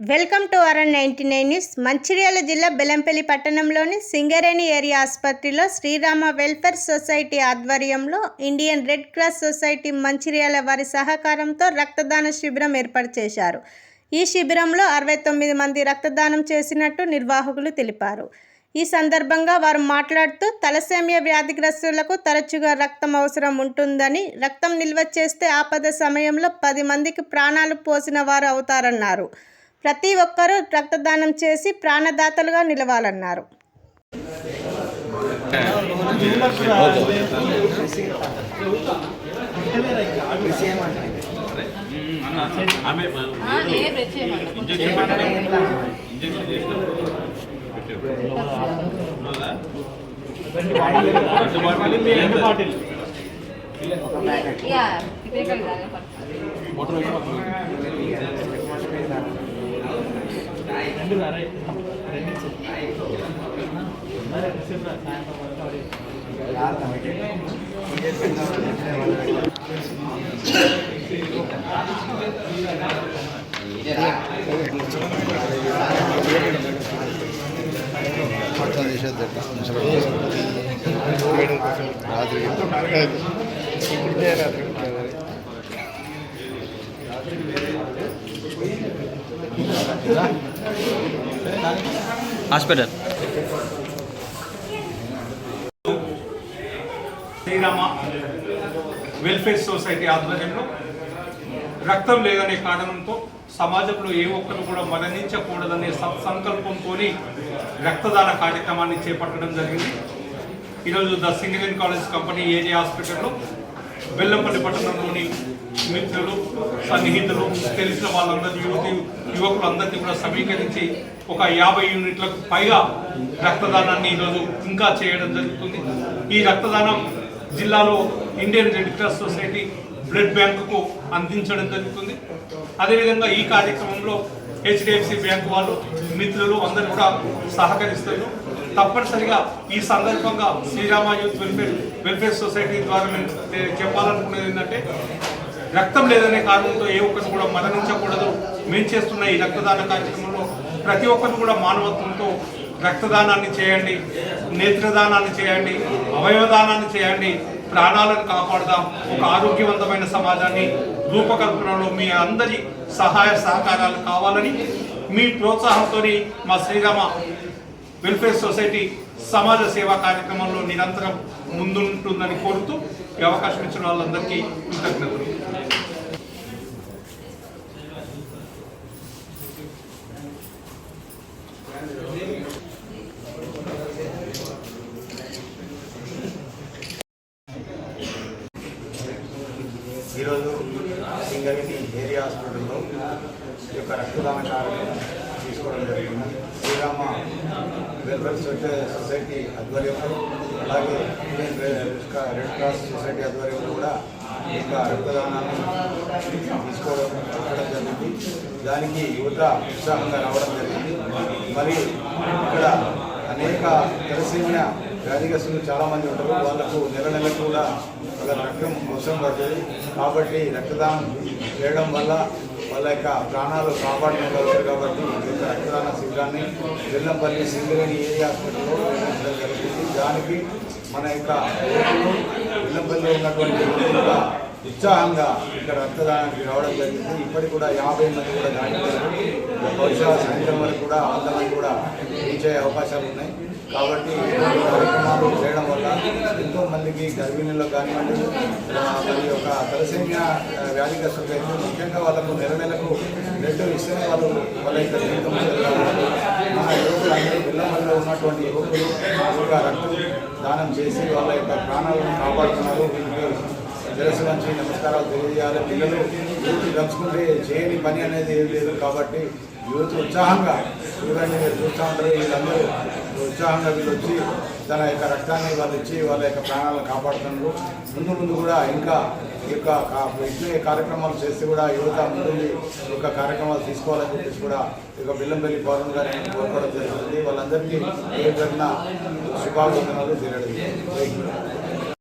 Welcome to RN 99 news. Mancherial జిల్లా బెల్లంపల్లి పట్టణంలోని Singareni area ఆసుపత్రిలో శ్రీరామ వెల్ఫేర్ సొసైటీ ఆధ్వర్యంలో Indian red cross society Mancherial వారి సహకారంతో రక్తదాన శిబిరం ఏర్పాటు చేశారు. ఈ శిబిరంలో 69 మంది రక్తదానం చేసినట్టు నిర్వాహకులు తెలిపారు. ఈ సందర్భంగా వారు మాట్లాడుతూ తలసేమియా వ్యాధిగ్రస్తులకు తరచుగా రక్తం అవసరం ఉంటుందని, రక్తం నిల్వ చేస్తే ఆపద సమయంలో 10 మందికి ప్రాణాలు పోసిన వారు అవుతారన్నారు. ప్రతి ఒక్కరూ రక్తదానం చేసి ప్రాణదాతలుగా నిలవాలన్నారు. హాస్పిటల్ శ్రీరామ వెల్ఫేర్ సొసైటీ ఆధ్వర్యంలో రక్తం లేదనే కారణంతో సమాజంలో ఏ ఒక్కరు కూడా మరణించకూడదనే సత్సంకల్పంతో రక్తదాన కార్యక్రమాన్ని చేపట్టడం జరిగింది. ఈరోజు the Singareni college company area హాస్పిటల్లో బెల్లంపల్లి పట్టణంలోని మిత్రులు, సన్నిహితులు, తెలిసిన వాళ్ళందరూ యువకులందరినీ కూడా సమీకరించి ఒక 50 యూనిట్లకు పైగా రక్తదానాన్ని ఈరోజు ఇంకా చేయడం జరుగుతుంది. ఈ రక్తదానం జిల్లాలో Indian red cross society blood బ్యాంకుకు అందించడం జరుగుతుంది. అదేవిధంగా ఈ కార్యక్రమంలో HDFC బ్యాంకు వాళ్ళు, మిత్రులు అందరూ కూడా సహకరిస్తారు. తప్పనిసరిగా ఈ సందర్భంగా శ్రీరామ యూత్ వెల్ఫేర్ సొసైటీ ద్వారా మేము చెప్పాలనుకునేది ఏంటంటే, రక్తం లేదనే కారణంతో ఏ ఒక్కరు కూడా మరణించకూడదు. మేము చేస్తున్న ఈ రక్తదాన కార్యక్రమంలో ప్రతి ఒక్కరు కూడా మానవత్వంతో రక్తదానాన్ని చేయండి, నేత్రదానాన్ని చేయండి, అవయవదానాన్ని చేయండి, ప్రాణాలను కాపాడదాం. ఒక ఆరోగ్యవంతమైన సమాజాన్ని రూపకల్పనలో మీ అందరి సహాయ సహకారాలు కావాలని, మీ ప్రోత్సాహంతో మా శ్రీరామ వెల్ఫేర్ సొసైటీ సమాజ సేవా కార్యక్రమంలో నిరంతరం ముందుంటుందని కోరుతూ ఈ అవకాశం ఇచ్చిన వాళ్ళందరికీ కృతజ్ఞతలు. ఈరోజు సింగరేణి ఏరియా హాస్పిటల్లో ఈ యొక్క రక్తదాన కార్యక్రమం తీసుకోవడం జరిగింది. శ్రీరామ వెల్ఫేర్ సొసైటీ ఆధ్వర్యంలో, అలాగే ఇండియన్ రెడ్ క్రాస్ సొసైటీ ఆధ్వర్యంలో కూడా ఈ యొక్క రక్తదానాన్ని తీసుకోవడం జరిగింది. దానికి యువత ఉత్సాహంగా రావడం జరిగింది. మరి ఇక్కడ అనేక తలసేమియా వ్యాధిగ్రస్తులు చాలామంది ఉంటారు. వాళ్ళకు నెలకు కూడా వాళ్ళ రక్తం అవసరం పడుతుంది. కాబట్టి రక్తదానం చేయడం వల్ల వాళ్ళ యొక్క ప్రాణాలు కాపాడుకోగలుగుతారు. కాబట్టి ఈ యొక్క రక్తదాన శిబిరాన్ని బెల్లంపల్లి సింగరేణి ఏరియా హాస్పిటల్లో నిర్వహించడం జరుగుతుంది. దానికి మన యొక్క బెల్లంపల్లిలో ఉన్నటువంటి కూడా ఉత్సాహంగా ఇక్కడ రక్తదానానికి రావడం జరిగింది. ఇప్పటికి కూడా 50 మంది కూడా దాటిపోయారు. బహుశా సాయంత్రం వరకు కూడా 100 మంది కూడా రీచ్ అయ్యే అవకాశాలు ఉన్నాయి. కాబట్టి కార్యక్రమాలు చేయడం వల్ల ఎంతో మందికి గర్భిణీలకు కానివ్వండి, మరి ఒక తలసేమియా వ్యాధిగ్రస్తులకు అయితే ముఖ్యంగా వాళ్ళకు నెలకు బ్లడ్ ఇస్తేనే వాళ్ళ యొక్క జీవితం మన యువకులు అందరూ బెల్లంపల్లిలో ఉన్నటువంటి యువకులు ఒక రక్తం దానం చేసి వాళ్ళ యొక్క ప్రాణాలను కాపాడుతున్నారు. వీరికి శిరస్సు నుంచి నమస్కారాలు తెలియజేయాలి. పిల్లలు యూత్ దలుచుకుంటే చేయని పని అనేది ఏం లేదు. కాబట్టి యూత్ ఉత్సాహంగా చూడండి, మీరు చూస్తూ ఉంటారు. వీళ్ళందరూ ఉత్సాహంగా వీళ్ళు వచ్చి తన యొక్క రక్తాన్ని వాళ్ళు ఇచ్చి వాళ్ళ యొక్క ప్రాణాలను కాపాడుతున్నారు. ముందు కూడా ఇంకా ఈ యొక్క ఇట్లే కార్యక్రమాలు చేస్తే కూడా యువత ముందుండి ఈ యొక్క కార్యక్రమాలు తీసుకోవాలని చెప్పేసి కూడా ఈ యొక్క బెల్లంపల్లి పౌర్ణమి గారిని కోరుకోవడం జరుగుతుంది. వాళ్ళందరికీ ఏ జరిగిన శుభాకాంక్షలు తెలియడం.